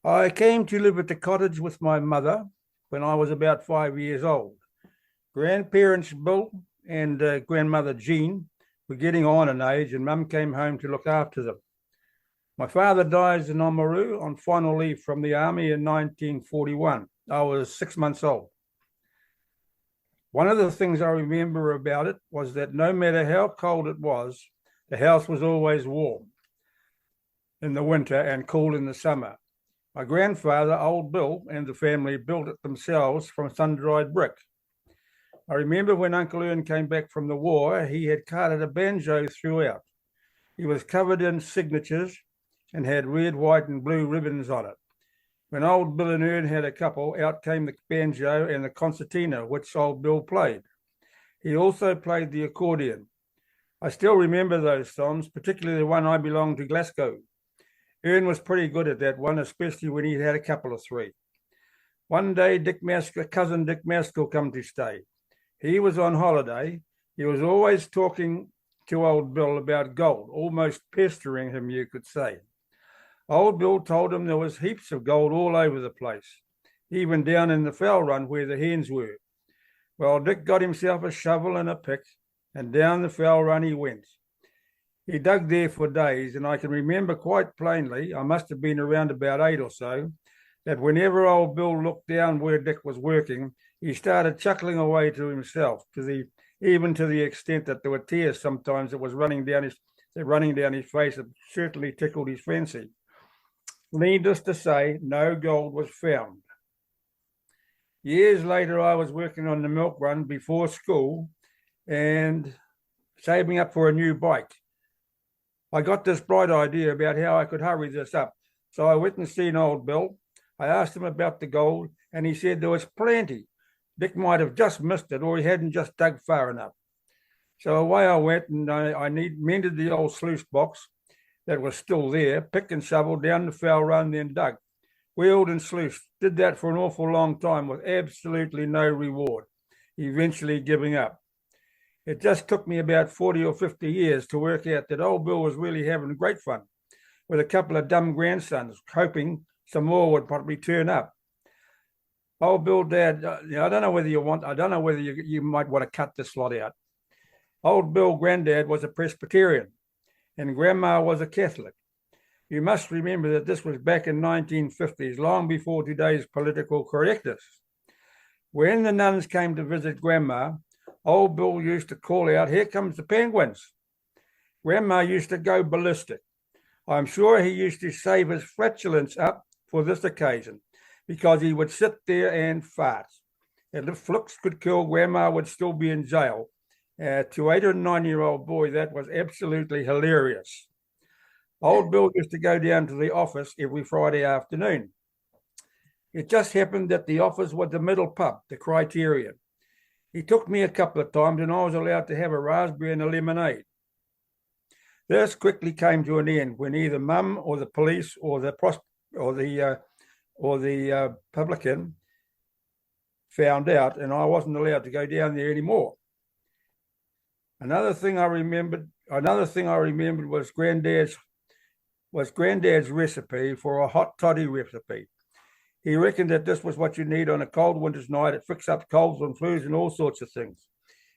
I came to live at the cottage with my mother when I was about 5 years old. Grandparents Bill and grandmother Jean were getting on in age, and Mum came home to look after them. My father died in Oamaru on final leave from the army in 1941. I was 6 months old. One of the things I remember about it was that no matter how cold it was, the house was always warm in the winter and cool in the summer. My grandfather, Old Bill, and the family built it themselves from sun-dried brick. I remember when Uncle Ern came back from the war, he had carted a banjo throughout. He was covered in signatures and had red, white, and blue ribbons on it. When Old Bill and Ern had a couple, out came the banjo and the concertina, which Old Bill played. He also played the accordion. I still remember those songs, particularly the one I Belong to Glasgow. Ern was pretty good at that one, especially when he had a couple of three. One day, cousin Dick Maskell come to stay. He was on holiday. He was always talking to Old Bill about gold, almost pestering him, you could say. Old Bill told him there was heaps of gold all over the place, even down in the fowl run where the hens were. Well, Dick got himself a shovel and a pick, and down the fowl run he went. He dug there for days, and I can remember quite plainly, I must have been around about 8 or so, that whenever Old Bill looked down where Dick was working, he started chuckling away to himself, even to the extent that there were tears sometimes that was running down his face. It certainly tickled his fancy. Needless to say, no gold was found. Years later, I was working on the milk run before school and saving up for a new bike. I got this bright idea about how I could hurry this up. So I went and seen Old Bill. I asked him about the gold, and he said there was plenty. Dick might have just missed it, or he hadn't just dug far enough. So away I went, and I mended the old sluice box that was still there, pick and shovel down the fowl run, then dug. Wheeled and sluiced. Did that for an awful long time with absolutely no reward, eventually giving up. It just took me about 40 or 50 years to work out that Old Bill was really having great fun with a couple of dumb grandsons, hoping some more would probably turn up. Old Bill, Dad, I don't know whether you might want to cut this lot out. Old Bill, Granddad, was a Presbyterian, and Grandma was a Catholic. You must remember that this was back in 1950s, long before today's political correctness. When the nuns came to visit Grandma, Old Bill used to call out, "Here comes the penguins." Grandma used to go ballistic. I'm sure he used to save his flatulence up for this occasion because he would sit there and fart. And if looks could kill, Grandma would still be in jail. To 8 or 9-year-old boy, that was absolutely hilarious. Old Bill used to go down to the office every Friday afternoon. It just happened that the office was the middle pub, the Criterion. He took me a couple of times, and I was allowed to have a raspberry and a lemonade. This quickly came to an end when either Mum or the police or the publican found out, and I wasn't allowed to go down there anymore. Another thing I remembered was Granddad's recipe for a hot toddy recipe. He reckoned that this was what you need on a cold winter's night. It fixed up colds and flus and all sorts of things.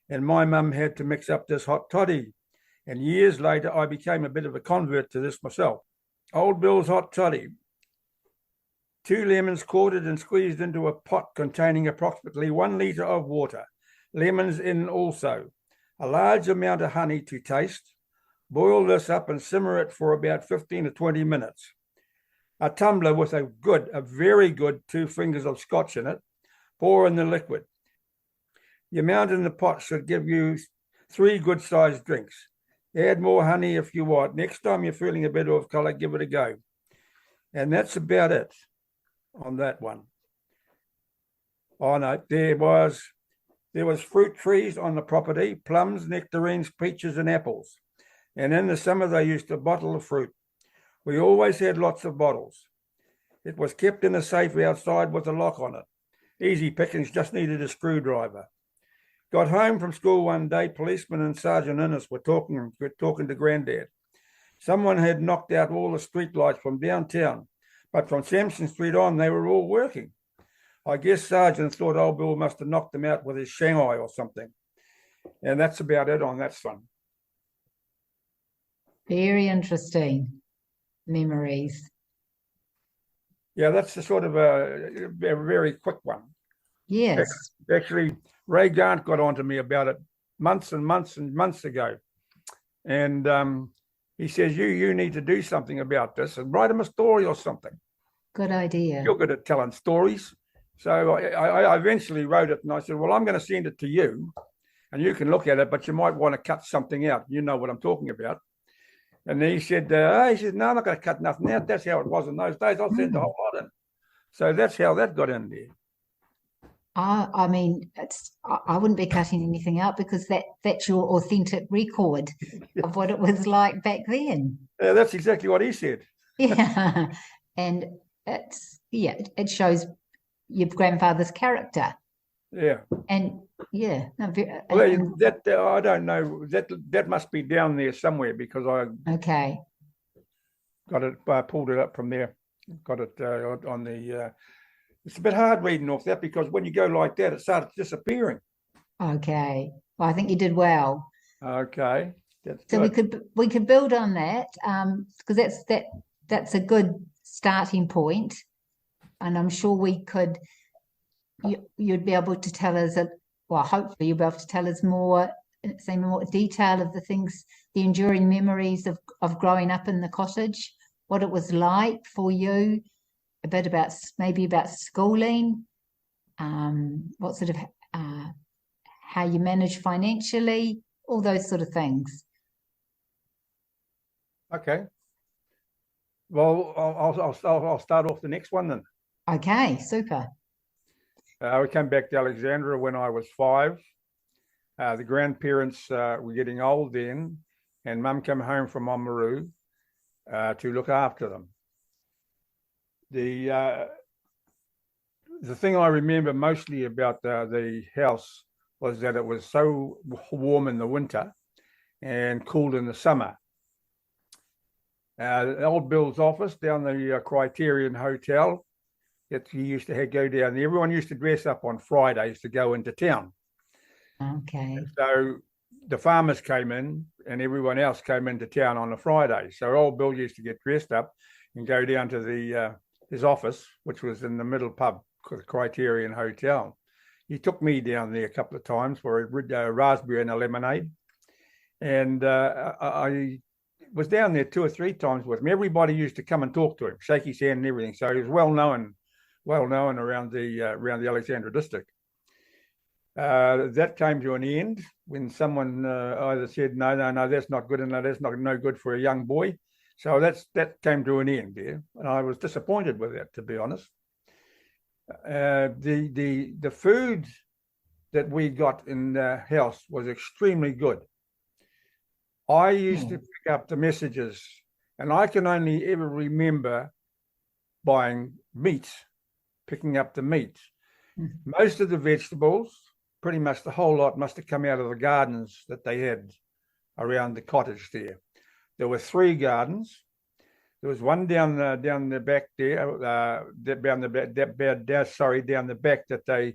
And my mum had to mix up this hot toddy. And years later, I became a bit of a convert to this myself. Old Bill's hot toddy. 2 lemons quartered and squeezed into a pot containing approximately 1 litre of water. Lemons in also. A large amount of honey to taste. Boil this up and simmer it for about 15 to 20 minutes. A tumbler with a very good 2 fingers of scotch in it. Pour in the liquid. The amount in the pot should give you 3 good-sized drinks. Add more honey if you want. Next time you're feeling a bit off color, give it a go. And that's about it on that one. Oh no, there was fruit trees on the property, plums, nectarines, peaches, and apples. And in the summer, they used to bottle the fruit. We always had lots of bottles. It was kept in a safe outside with a lock on it. Easy pickings, just needed a screwdriver. Got home from school one day, policeman and Sergeant Innes were talking to Granddad. Someone had knocked out all the street lights from downtown, But from Sampson Street on, they were all working. I guess Sargent thought old Bill must have knocked them out with his Shanghai or something. And that's about it on that one. Very interesting memories. Yeah, that's the sort of a very quick one. Yes. Actually, Ray Grant got onto me about it months and months and months ago. And he says, you need to do something about this and write him a story or something. Good idea. You're good at telling stories. So I eventually wrote it and I said, well, I'm going to send it to you and you can look at it, but you might want to cut something out. You know what I'm talking about. And then he said, no, I'm not going to cut nothing out. That's how it was in those days. I'll send the whole lot in. So that's how that got in there. I mean, I wouldn't be cutting anything out because that's your authentic record of what it was like back then. Yeah, that's exactly what he said. Yeah, and it shows your grandfather's character. Yeah, and yeah, no, well, that I don't know. That must be down there somewhere because I got it, pulled it up from there, got it on the. It's a bit hard reading off that because when you go like that, it starts disappearing. Okay. Well, I think you did well. Okay. So good. we could build on that because that's a good starting point, and I'm sure we could. You'd be able to tell us hopefully you'll be able to tell us more detail of the things, the enduring memories of growing up in the cottage, what it was like for you. A bit about schooling, what sort of how you manage financially, all those sort of things. Okay. Well, I'll start off the next one then. Okay, super. We came back to Alexandra when I was 5. The grandparents were getting old then, and Mum came home from Oamaru to look after them. The thing I remember mostly about the house was that it was so warm in the winter and cool in the summer. Old Bill's office down the Criterion Hotel, that he used to go down there. Everyone used to dress up on Fridays to go into town. Okay. And so the farmers came in and everyone else came into town on a Friday. So old Bill used to get dressed up and go down to his office, which was in the middle pub, Criterion Hotel. He took me down there a couple of times for a raspberry and a lemonade. And I was down there 2 or 3 times with him. Everybody used to come and talk to him, shake his hand and everything. So he was well known around the Alexandra district. That came to an end when someone either said, no, that's not good enough, that's no good for a young boy. So that came to an end there, and I was disappointed with that, to be honest. The food that we got in the house was extremely good. I used to pick up the messages, and I can only ever remember buying meat, picking up the meat. Most of the vegetables, pretty much the whole lot, must have come out of the gardens that they had around the cottage there. There were 3 gardens. There was one down the back there, down the back that